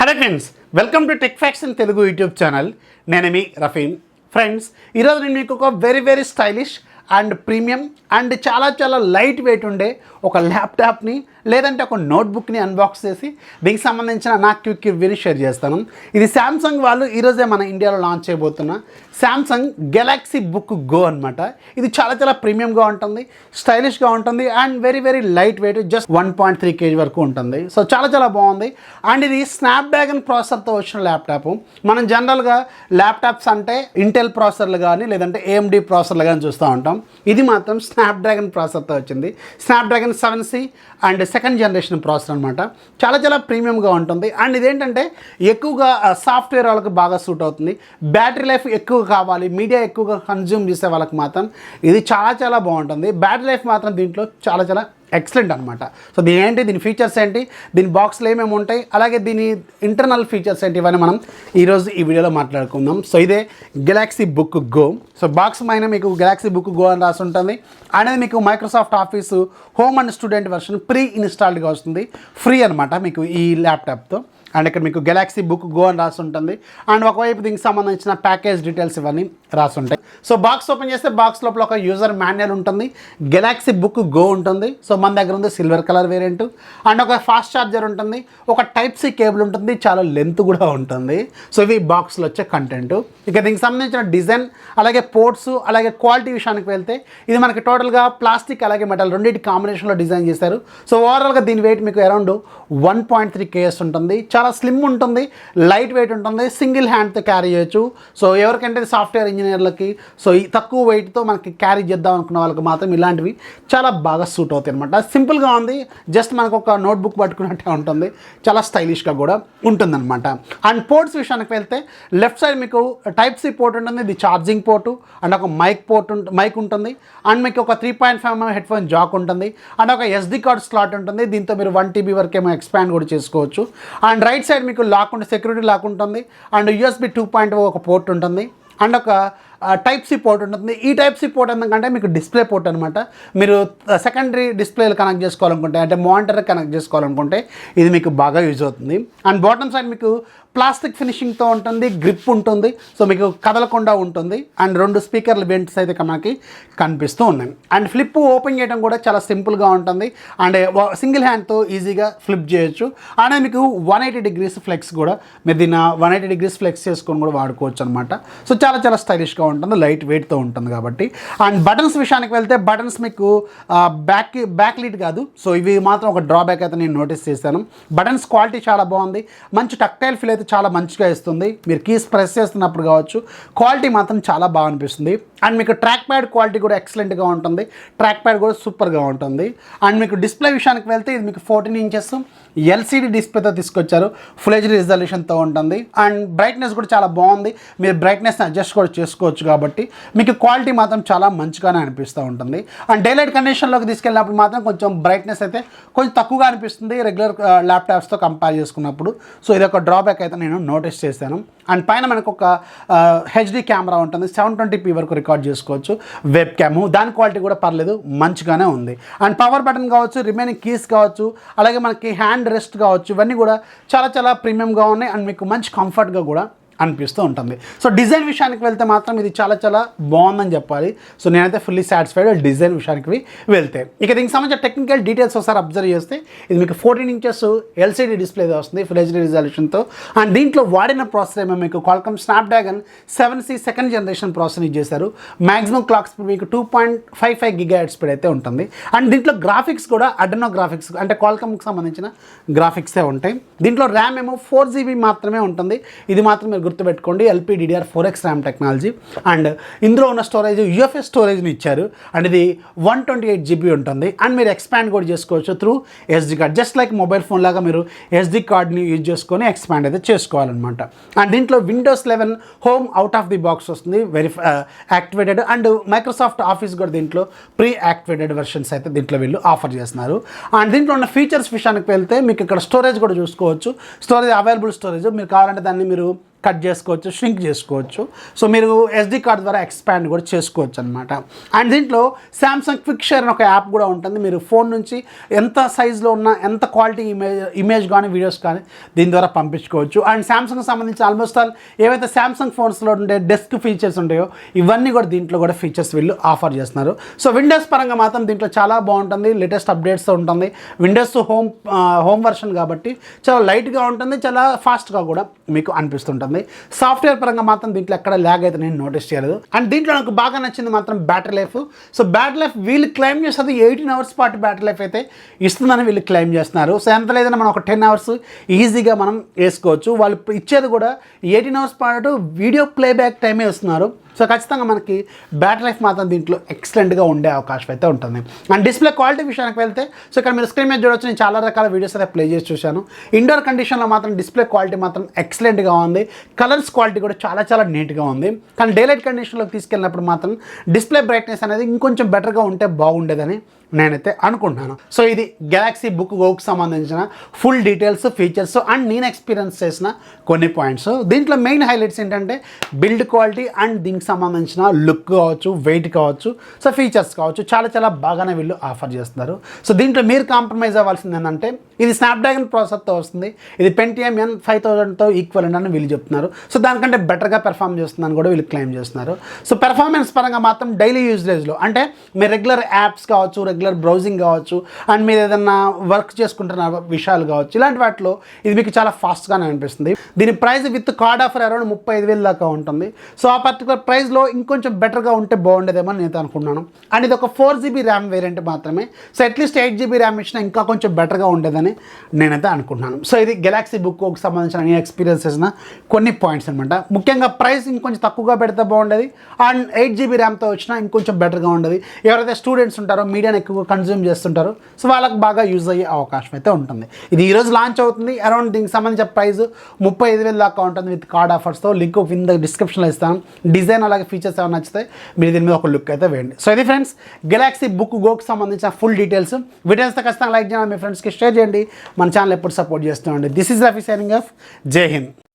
Hello friends, welcome to tech facts in Telugu YouTube channel. నేను మీ రఫీన్. Friends, ఈరోజు నేను మీకు ఒక very stylish and premium and చాలా లైట్ వెయిట్ ఉండే ఒక ల్యాప్టాప్ని లేదంటే ఒక నోట్బుక్ని అన్బాక్స్ చేసి దీనికి సంబంధించిన నా క్విక్ రివ్యూని షేర్ చేస్తాను. ఇది శాంసంగ్ వాళ్ళు ఈరోజే మన ఇండియాలో లాంచ్ చేయబోతున్న శాంసంగ్ గెలాక్సీ బుక్ గో అనమాట. ఇది చాలా ప్రీమియంగా ఉంటుంది, స్టైలిష్గా ఉంటుంది and very light weight, just 1.3 kg వరకు ఉంటుంది. సో చాలా బాగుంది. అండ్ ఇది స్నాప్డ్రాగన్ ప్రాసెసర్తో వచ్చిన ల్యాప్టాప్. మనం జనరల్గా ల్యాప్టాప్స్ అంటే ఇంటెల్ ప్రాసెసర్లు కానీ లేదంటే AMD ప్రాసెసర్లు కానీ చూస్తూ ఉంటాం. ఇది మాత్రం స్నాప్డ్రాగన్ ప్రాసెసర్తో వచ్చింది. Snapdragon 7C and second generation processor అనమాట. చాలా ప్రీమియంగా ఉంటుంది. అండ్ ఇదేంటంటే ఎక్కువగా సాఫ్ట్వేర్ వాళ్ళకి బాగా సూట్ అవుతుంది. బ్యాటరీ లైఫ్ ఎక్కువ కావాలి, మీడియా ఎక్కువగా కన్జ్యూమ్ చేసే వాళ్ళకి మాత్రం ఇది చాలా బాగుంటుంది. బ్యాటరీ లైఫ్ మాత్రం దీంట్లో చాలా ఎక్సలెంట్ అనమాట. సో దీని ఫీచర్స్ ఏంటి, దీని బాక్స్లో ఏమేమి ఉంటాయి, అలాగే దీని ఇంటర్నల్ ఫీచర్స్ ఏంటి, ఇవన్నీ మనం ఈరోజు ఈ వీడియోలో మాట్లాడుకుందాం. సో ఇదే Galaxy book go. So box పైన మీకు గెలాక్సీ బుక్ గో అని రాసి ఉంటుంది. అనేది మీకు Microsoft Office home and student version pre ఇన్స్టాల్డ్గా వస్తుంది, ఫ్రీ అనమాట మీకు ఈ ల్యాప్టాప్తో. అండ్ ఇక్కడ మీకు గెలాక్సీ బుక్ గో అని రాసి ఉంటుంది. అండ్ ఒకవైపు దీనికి సంబంధించిన ప్యాకేజ్ డీటెయిల్స్ ఇవన్నీ రాసి ఉంటాయి. సో బాక్స్ ఓపెన్ చేస్తే బాక్స్ లోపల ఒక యూజర్ మాన్యువల్ ఉంటుంది, గెలాక్సీ బుక్ గో ఉంటుంది. సో మన దగ్గర ఉంది సిల్వర్ కలర్ వేరియంట్. అండ్ ఒక ఫాస్ట్ ఛార్జర్ ఉంటుంది, ఒక Type-C కేబుల్ ఉంటుంది, చాలా లెంత్ కూడా ఉంటుంది. సో ఇవి బాక్స్లో వచ్చే కంటెంట్. ఇక దీనికి సంబంధించిన డిజైన్ అలాగే పోర్ట్స్ అలాగే క్వాలిటీ విషయానికి వెళ్తే ఇది మనకి టోటల్గా ప్లాస్టిక్ అలాగే మెటల్ రెండింటి కాంబినేషన్లో డిజైన్ చేశారు. సో ఓవరాల్గా దీని వెయిట్ మీకు అరౌండ్ 1.3 kg ఉంటుంది. చాలా స్లిమ్ ఉంటుంది, లైట్ వెయిట్ ఉంటుంది, సింగిల్ హ్యాండ్తో క్యారీ చేయొచ్చు. సో ఎవరికంటే సాఫ్ట్వేర్ ఇంజనీర్లకి సో ఈ తక్కువ వెయిట్తో మనకి క్యారీ చేద్దాం అనుకున్న వాళ్ళకి మాత్రం ఇలాంటివి చాలా బాగా సూట్ అవుతాయి అనమాట. సింపుల్గా ఉంది, జస్ట్ మనకు ఒక నోట్బుక్ పట్టుకున్నట్టే ఉంటుంది, చాలా స్టైలిష్గా కూడా ఉంటుందన్నమాట. అండ్ పోర్ట్స్ విషయానికి వెళ్తే లెఫ్ట్ సైడ్ మీకు Type-C పోర్ట్ ఉంటుంది, ఇది ఛార్జింగ్ పోర్టు. అండ్ ఒక మైక్ ఉంటుంది. అండ్ మీకు ఒక 3.5mm హెడ్ ఫోన్ జాక్ ఉంటుంది. అండ్ ఒక SD కార్డ్ స్లాట్ ఉంటుంది, దీంతో మీరు 1 TB వరకు ఏమో ఎక్స్పాండ్ కూడా చేసుకోవచ్చు. అండ్ రైట్ సైడ్ మీకు లాక్ ఉంటుంది, సెక్యూరిటీ లాక్ ఉంటుంది. అండ్ USB 2.0 ఒక పోర్ట్ ఉంటుంది. అండ్ ఒక Type-C పోర్ట్ ఉంటుంది. ఈ Type-C పోర్ట్ ఎందుకంటే మీకు డిస్ప్లే పోర్ట్ అనమాట. మీరు సెకండరీ డిస్ప్లేలు కనెక్ట్ చేసుకోవాలనుకుంటే అంటే మానిటర్ కనెక్ట్ చేసుకోవాలనుకుంటే ఇది మీకు బాగా యూజ్ అవుతుంది. అండ్ బాటమ్ సైడ్ మీకు ప్లాస్టిక్ ఫినిషింగ్తో ఉంటుంది, గ్రిప్ ఉంటుంది. సో మీకు కదలకుండా ఉంటుంది. అండ్ 2 స్పీకర్ల వెంట్స్ అయితే మనకి కనిపిస్తూ ఉన్నాయి. అండ్ ఫ్లిప్ ఓపెన్ చేయడం కూడా చాలా సింపుల్గా ఉంటుంది. అండ్ సింగిల్ హ్యాండ్తో ఈజీగా ఫ్లిప్ చేయొచ్చు. అండ్ మీకు 180 degrees ఫ్లెక్స్ కూడా మీరు దీన్ని 180 degrees ఫ్లెక్స్ చేసుకొని కూడా వాడుకోవచ్చు అనమాట. సో చాలా స్టైలిష్గా ఉంటుంది, లైట్ వెయిట్తో ఉంటుంది కాబట్టి. అండ్ బటన్స్ విషయానికి వెళ్తే బటన్స్ మీకు బ్యాక్ లీడ్ కాదు. సో ఇవి మాత్రం ఒక డ్రాబ్యాక్ అయితే నేను నోటీస్ చేశాను. బటన్స్ క్వాలిటీ చాలా బాగుంది, మంచి టక్టైల్ ఫీల్ అయితే చాలా మంచిగా ఇస్తుంది. మీరు కీస్ ప్రెస్ చేస్తున్నప్పుడు కావచ్చు, క్వాలిటీ మాత్రం చాలా బాగా అనిపిస్తుంది. అండ్ మీకు ట్రాక్ ప్యాడ్ క్వాలిటీ కూడా ఎక్సలెంట్గా ఉంటుంది, ట్రాక్ ప్యాడ్ కూడా సూపర్గా ఉంటుంది. అండ్ మీకు డిస్ప్లే విషయానికి వెళ్తే ఇది మీకు 14 inches LCD డిస్ప్లేతో తీసుకొచ్చారు, ఫుల్ HD రిజల్యూషన్తో ఉంటుంది. అండ్ బ్రైట్నెస్ కూడా చాలా బాగుంది, మీరు బ్రైట్నెస్ని అడ్జస్ట్ కూడా చేసుకోవచ్చు కాబట్టి మీకు క్వాలిటీ మాత్రం చాలా మంచిగానే అనిపిస్తూ ఉంటుంది. అండ్ డైలైట్ కండిషన్లోకి తీసుకెళ్ళినప్పుడు మాత్రం కొంచెం బ్రైట్నెస్ అయితే కొంచెం తక్కువగా అనిపిస్తుంది రెగ్యులర్ ల్యాప్టాప్స్తో కంపేర్ చేసుకున్నప్పుడు. సో ఇది ఒక డ్రాబ్యాక్ అయితే నేను నోటీస్ చేశాను. అండ్ పైన మనకు ఒక HD కెమెరా ఉంటుంది, 720p వరకు రికార్డ్ చేసుకోవచ్చు. వెబ్ క్యామ్ దాని క్వాలిటీ కూడా పర్లేదు, మంచిగానే ఉంది. అండ్ పవర్ బటన్ కావచ్చు, రిమైనింగ్ కీస్ కావచ్చు, అలాగే మనకి హ్యాండ్ రెస్ట్ కావచ్చు, ఇవన్నీ కూడా చాలా ప్రీమియంగా ఉన్నాయి. అండ్ మీకు మంచి కంఫర్ట్గా కూడా అనిపిస్తూ ఉంటుంది. సో డిజైన్ విషయానికి వెళ్తే మాత్రం ఇది చాలా బాగుందని చెప్పాలి. సో నేనైతే ఫుల్లీ సాటిస్ఫైడ్ డిజైన్ విషయానికి వెళ్తే. ఇక దీనికి సంబంధించిన టెక్నికల్ డీటెయిల్స్ ఒకసారి అబ్జర్వ్ చేస్తే ఇది మీకు 14 inches LCD డిస్ప్లే వస్తుంది, ఫుల్ HD రిజల్యూషన్తో. అండ్ దీంట్లో వాడిన ప్రాసెసర్ ఏమో మీకు Qualcomm Snapdragon 7C second generation processor use చేశారు. మ్యాక్సిమం క్లాక్ స్పీడ్ మీకు 2.55 GHz స్పీడ్ అయితే ఉంటుంది. అండ్ దీంట్లో గ్రాఫిక్స్ కూడా అడ్రనో గ్రాఫిక్స్ అంటే క్వాల్కమ్కి సంబంధించిన గ్రాఫిక్సే ఉంటాయి. దీంట్లో ర్యామ్ ఏమో 4 GB మాత్రమే ఉంటుంది. ఇది మాత్రం గుర్తుపెట్టుకోండి, LPDDR4X ర్యామ్ టెక్నాలజీ. అండ్ ఇందులో ఉన్న స్టోరేజ్ UFS స్టోరేజ్ని ఇచ్చారు. అండ్ ఇది 128 GB ఉంటుంది. అండ్ మీరు ఎక్స్పాండ్ కూడా చేసుకోవచ్చు through SD card, just like mobile phone లాగా మీరు SD కార్డ్ని యూజ్ చేసుకొని ఎక్స్పాండ్ అయితే చేసుకోవాలన్నమాట. అండ్ దీంట్లో Windows 11 home out of the box వస్తుంది, యాక్టివేటెడ్. అండ్ మైక్రోసాఫ్ట్ ఆఫీస్ కూడా దీంట్లో ప్రీ యాక్టివేటెడ్ వెర్షన్స్ అయితే దీంట్లో వీళ్ళు ఆఫర్ చేస్తున్నారు. అండ్ దీంట్లో ఉన్న ఫీచర్స్ విషయానికి వెళ్తే మీకు ఇక్కడ స్టోరేజ్ కూడా చూసుకోవచ్చు, స్టోరేజ్ అవైలబుల్ స్టోరేజ్. మీరు కావాలంటే దాన్ని మీరు కట్ చేసుకోవచ్చు, ష్రింక్ చేసుకోవచ్చు. సో మీరు SD కార్డ్ ద్వారా ఎక్స్పాండ్ కూడా చేసుకోవచ్చు అనమాట. అండ్ దీంట్లో శాంసంగ్ క్విక్ షేర్ అని ఒక యాప్ కూడా ఉంటుంది. మీరు ఫోన్ నుంచి ఎంత సైజులో ఉన్న ఎంత క్వాలిటీ ఇమేజ్ కానీ వీడియోస్ కానీ దీని ద్వారా పంపించుకోవచ్చు. అండ్ శాంసంగ్ సంబంధించి ఆల్మోస్ట్ ఆల్ ఏవైతే శాంసంగ్ ఫోన్స్లో ఉండే డెస్క్ ఫీచర్స్ ఉంటాయో ఇవన్నీ కూడా దీంట్లో కూడా ఫీచర్స్ వీళ్ళు ఆఫర్ చేస్తున్నారు. సో విండోస్ పరంగా మాత్రం దీంట్లో చాలా బాగుంటుంది, లేటెస్ట్ అప్డేట్స్ ఉంటుంది. విండోస్ హోమ్ వర్షన్ కాబట్టి చాలా లైట్గా ఉంటుంది, చాలా ఫాస్ట్గా కూడా మీకు అనిపిస్తుంటుంది. సాఫ్ట్వేర్ పరంగా మాత్రం దీంట్లో ఎక్కడ ల్యాగ్ అయితే నేను నోటీస్ చేయలేదు. అండ్ దీంట్లో నాకు బాగా నచ్చింది మాత్రం battery life. So battery life వీళ్ళు క్లెయిమ్ చేసేది 18 అవర్స్ పాటు బ్యాటరీ లైఫ్ అయితే ఇస్తుందని వీళ్ళు క్లెయిమ్ చేస్తున్నారు. సో ఎంత లేదన్నా మనం ఒక 10 అవర్స్ ఈజీగా మనం వేసుకోవచ్చు. వాళ్ళు ఇచ్చేది కూడా 18 అవర్స్ పాటు వీడియో ప్లేబ్యాక్ టైమే ఇస్తున్నారు. సో ఖచ్చితంగా మనకి బ్యాటరీ లైఫ్ మాత్రం దీంట్లో ఎక్సలెంట్గా ఉండే అవకాశం అయితే ఉంటుంది. అండ్ డిస్ప్లే క్వాలిటీ విషయానికి వెళ్తే సో ఇక్కడ మీరు స్క్రీన్ మీద చూడవచ్చు, నేను చాలా రకాల వీడియోస్ అయితే ప్లే చేసి చూశాను. ఇండోర్ కండిషన్లో మాత్రం డిస్ప్లే క్వాలిటీ మాత్రం ఎక్సలెంట్గా ఉంది, కలర్స్ క్వాలిటీ కూడా చాలా చాలా నీట్గా ఉంది. కానీ డేలైట్ కండిషన్లోకి తీసుకెళ్ళినప్పుడు మాత్రం డిస్ప్లే బ్రైట్నెస్ అనేది ఇంకొంచెం బెటర్గా ఉంటే బాగుండేదని నేనైతే అనుకుంటున్నాను. సో ఇది గెలాక్సీ బుక్ గోకి సంబంధించిన ఫుల్ డీటెయిల్స్, ఫీచర్స్ అండ్ నేను ఎక్స్పీరియన్స్ చేసిన కొన్ని పాయింట్స్. దీంట్లో మెయిన్ హైలైట్స్ ఏంటంటే బిల్డ్ క్వాలిటీ అండ్ దీనికి సంబంధించిన లుక్ కావచ్చు, వెయిట్ కావచ్చు, సో ఫీచర్స్ కావచ్చు, చాలా చాలా బాగానే వీళ్ళు ఆఫర్ చేస్తున్నారు. సో దీంట్లో మీరు కాంప్రమైజ్ అవ్వాల్సింది ఏంటంటే ఇది స్నాప్డ్రాగన్ ప్రాసెసర్తో వస్తుంది, ఇది Pentium N5000తో ఈక్వల్ అని వీళ్ళు చెప్తున్నారు. సో దానికంటే బెటర్గా పెర్ఫామ్ చేస్తుందని కూడా వీళ్ళు క్లెయిమ్ చేస్తున్నారు. సో పెర్ఫార్మెన్స్ పరంగా మాత్రం డైలీ యూజేజ్లో అంటే మీరు రెగ్యులర్ యాప్స్ కావచ్చు, రెగ్యులర్ బ్రౌజింగ్ కావచ్చు, అండ్ మీరు ఏదైనా వర్క్ చేసుకుంటున్న విషయాలు కావచ్చు, ఇలాంటి వాటిలో ఇది మీకు చాలా ఫాస్ట్గానే అనిపిస్తుంది. దీని price with card offer around 35,000 దాకా ఉంటుంది. సో ఆ పర్టికులర్ ప్రైస్లో ఇంకొంచెం బెటర్గా ఉంటే బాగుండేదేమో నేను అనుకున్నాను. అండ్ ఇది ఒక 4GB ర్యామ్ వేరియంట్ మాత్రమే. సో అట్లీస్ట్ 8GB ర్యామ్ ఇచ్చినా ఇంకా కొంచెం బెటర్గా ఉండేదని నేనైతే అనుకుంటున్నాను. సో ఇది గెలాక్సీ బుక్కి సంబంధించిన నేను ఎక్స్పీరియన్స్ చేసిన కొన్ని పాయింట్స్ అనమాట. ముఖ్యంగా ప్రైస్ ఇంకొంచెం తక్కువగా పెడితే బాగుండేది, అండ్ 8GB ర్యామ్తో వచ్చినా ఇంకొంచెం బెటర్గా ఉండేది. ఎవరైతే స్టూడెంట్స్ ఉంటారో మీడియాని ఎక్కువగా కన్జ్యూమ్ చేస్తుంటారో సో వాళ్ళకి బాగా యూజ్ అయ్యే అవకాశం అయితే ఉంటుంది. ఇది ఈరోజు లాంచ్ అవుతుంది. అరౌండ్ దీనికి సంబంధించిన ప్రైస్ 35,000 దాకా ఉంటుంది విత్ కార్డ్ ఆఫర్స్తో. లింక్ కింద డిస్క్రిప్షన్లో ఇస్తాను. డిజైన్ అలాగే ఫీచర్స్ ఏమైనా నచ్చితే మీరు దీని మీద ఒక లుక్ అయితే వేయండి. సో ఇది ఫ్రెండ్స్ గెలాక్సీ బుక్ గోకి సంబంధించిన ఫుల్ డీటెయిల్స్. వీడియోస్తో ఖచ్చితంగా లైక్ చేయండి, మీ ఫ్రెండ్స్కి షేర్ చేయండి. మన ఛానల్ ఎప్పుడు సపోర్ట్ చేస్తూ ఉండండి. This is Rafi signing off. జై హింద్.